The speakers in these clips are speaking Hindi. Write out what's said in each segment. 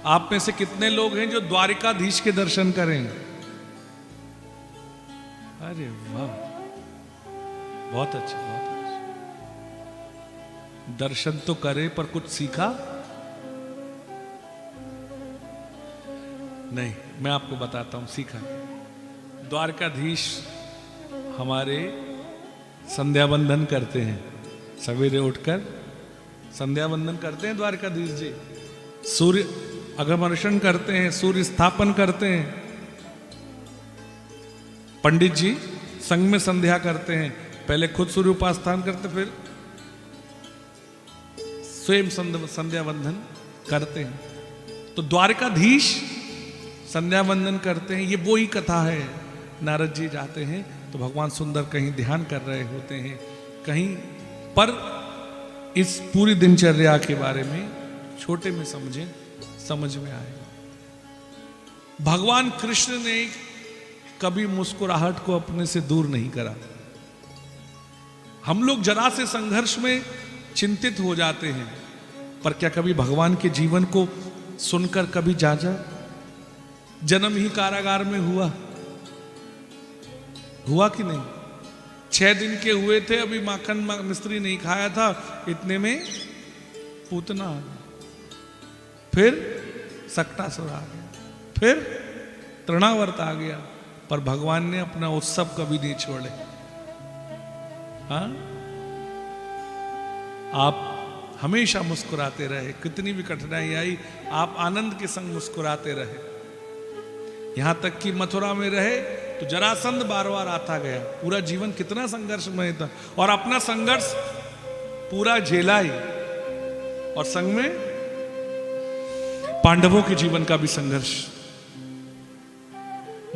आप में से कितने लोग हैं जो द्वारिकाधीश के दर्शन करें? अरे वाह, बहुत अच्छा, बहुत अच्छा। दर्शन तो करे पर कुछ सीखा नहीं। मैं आपको बताता हूं सीखा। द्वारकाधीश हमारे संध्या वंदन करते हैं, सवेरे उठकर संध्या वंदन करते हैं द्वारकाधीश जी। सूर्य अगमर्शन करते हैं, सूर्य स्थापन करते हैं। पंडित जी संग में संध्या करते हैं, पहले खुद सूर्य उपास्थान करते, फिर स्वयं संध्या वंदन करते हैं। तो द्वारकाधीश संध्या वंदन करते हैं। ये वो ही कथा है। नारद जी जाते हैं तो भगवान सुंदर कहीं ध्यान कर रहे होते हैं, कहीं पर इस पूरी दिनचर्या के बारे में छोटे में समझ में आएगा। भगवान कृष्ण ने कभी मुस्कुराहट को अपने से दूर नहीं करा। हम लोग जरा से संघर्ष में चिंतित हो जाते हैं, पर क्या कभी भगवान के जीवन को सुनकर कभी जांचा? जन्म ही कारागार में हुआ कि नहीं? 6 दिन के हुए थे, अभी माखन मिस्त्री नहीं खाया था, इतने में पूतना आ गया, फिर सक्टासुर आ गया, फिर तृणावर्त आ गया, पर भगवान ने अपना उत्सव कभी नहीं छोड़े। हाँ, आप हमेशा मुस्कुराते रहे, कितनी भी कठिनाई आई आप आनंद के संग मुस्कुराते रहे। यहां तक कि मथुरा में रहे तो जरासंध बार बार आता गया। पूरा जीवन कितना संघर्षमय था, और अपना संघर्ष पूरा झेला ही, और संग में पांडवों के जीवन का भी संघर्ष।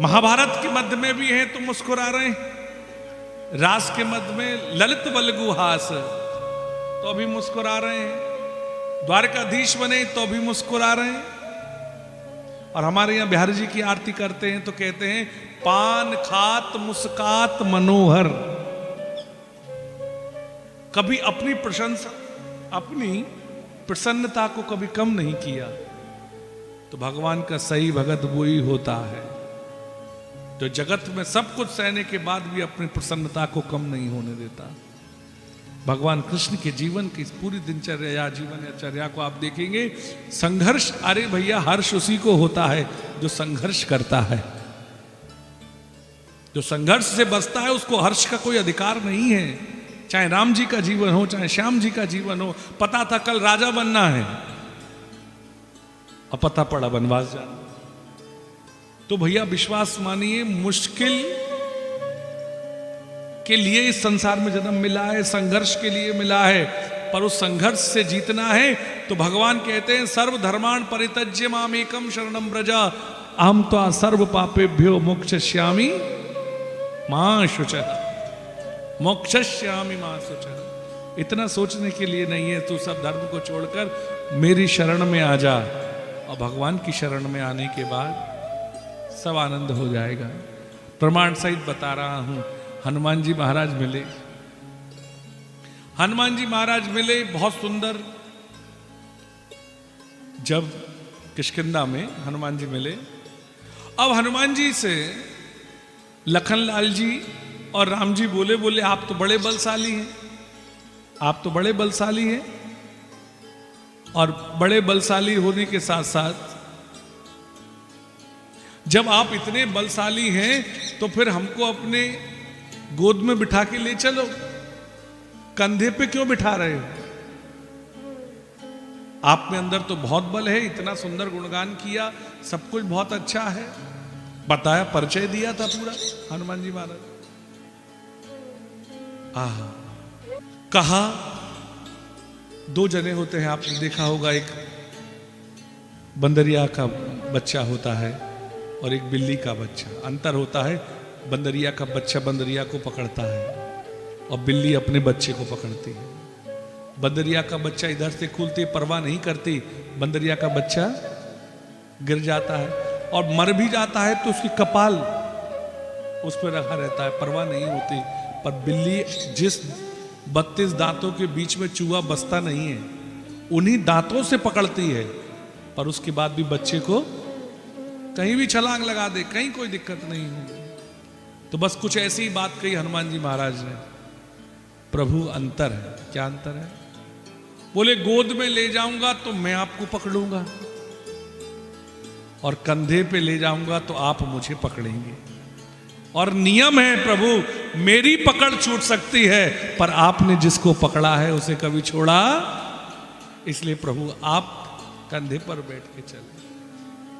महाभारत के मध्य में भी हैं तो मुस्कुरा रहे हैं, रास के मध्य में ललित वल्गुहास तो अभी मुस्कुरा रहे हैं, द्वारकाधीश बने तो भी मुस्कुरा रहे हैं। और हमारे यहाँ बिहारी जी की आरती करते हैं तो कहते हैं पान खात मुस्कात मनोहर। कभी अपनी प्रसन्नता को कभी कम नहीं किया। तो भगवान का सही भगत वो ही होता है जो जगत में सब कुछ सहने के बाद भी अपनी प्रसन्नता को कम नहीं होने देता। भगवान कृष्ण के जीवन की पूरी दिनचर्या जीवनचर्या को आप देखेंगे, संघर्ष, अरे भैया हर्ष उसी को होता है जो संघर्ष करता है। जो संघर्ष से बचता है उसको हर्ष का कोई अधिकार नहीं है। चाहे राम जी का जीवन हो, चाहे श्याम जी का जीवन हो। पता था कल राजा बनना है, अब पता पड़ा वनवास जाना। तो भैया विश्वास मानिए, मुश्किल के लिए इस संसार में जन्म मिला है, संघर्ष के लिए मिला है, पर उस संघर्ष से जीतना है। तो भगवान कहते हैं सर्वधर्मान् परित्यज्य मामेकं शरणं व्रज अहं त्वा सर्व पापेभ्यो मोक्षयिष्यामि मां शुचः। मोक्षयिष्यामि मां शुचः। इतना सोचने के लिए नहीं है, तू सब धर्म को छोड़कर मेरी शरण में आ जा, और भगवान की शरण में आने के बाद सब आनंद हो जाएगा। प्रमाण सहित बता रहा हूं। हनुमान जी महाराज मिले, हनुमान जी महाराज मिले, बहुत सुंदर। जब किष्किंधा में हनुमान जी मिले, अब हनुमान जी से लखनलाल जी और राम जी बोले आप तो बड़े बलशाली हैं, आप तो बड़े बलशाली हैं, और बड़े बलशाली होने के साथ साथ जब आप इतने बलशाली हैं तो फिर हमको अपने गोद में बिठा के ले चलो, कंधे पे क्यों बिठा रहे हो? आप में अंदर तो बहुत बल है, इतना सुंदर गुणगान किया, सब कुछ बहुत अच्छा है, बताया, परिचय दिया था पूरा हनुमान जी महाराज। कहा 2 जने होते हैं, आपने देखा होगा, एक बंदरिया का बच्चा होता है और एक बिल्ली का बच्चा। अंतर होता है, बंदरिया का बच्चा बंदरिया को पकड़ता है और बिल्ली अपने बच्चे को पकड़ती है। बंदरिया का बच्चा इधर से खुलती, परवाह नहीं करती, बंदरिया का बच्चा गिर जाता है और मर भी जाता है तो उसकी कपाल उस पर रखा रहता है, परवाह नहीं होती। पर बिल्ली जिस 32 दांतों के बीच में चूहा बसता नहीं है, उन्हीं दांतों से पकड़ती है पर उसके बाद भी बच्चे को कहीं भी छलांग लगा दे, कहीं कोई दिक्कत नहीं होगी। तो बस कुछ ऐसी बात कही हनुमान जी महाराज ने। प्रभु अंतर है। क्या अंतर है? बोले गोद में ले जाऊंगा तो मैं आपको पकड़ूंगा, और कंधे पे ले जाऊंगा तो आप मुझे पकड़ेंगे। और नियम है प्रभु, मेरी पकड़ छूट सकती है, पर आपने जिसको पकड़ा है उसे कभी छोड़ा। इसलिए प्रभु आप कंधे पर बैठ के चले।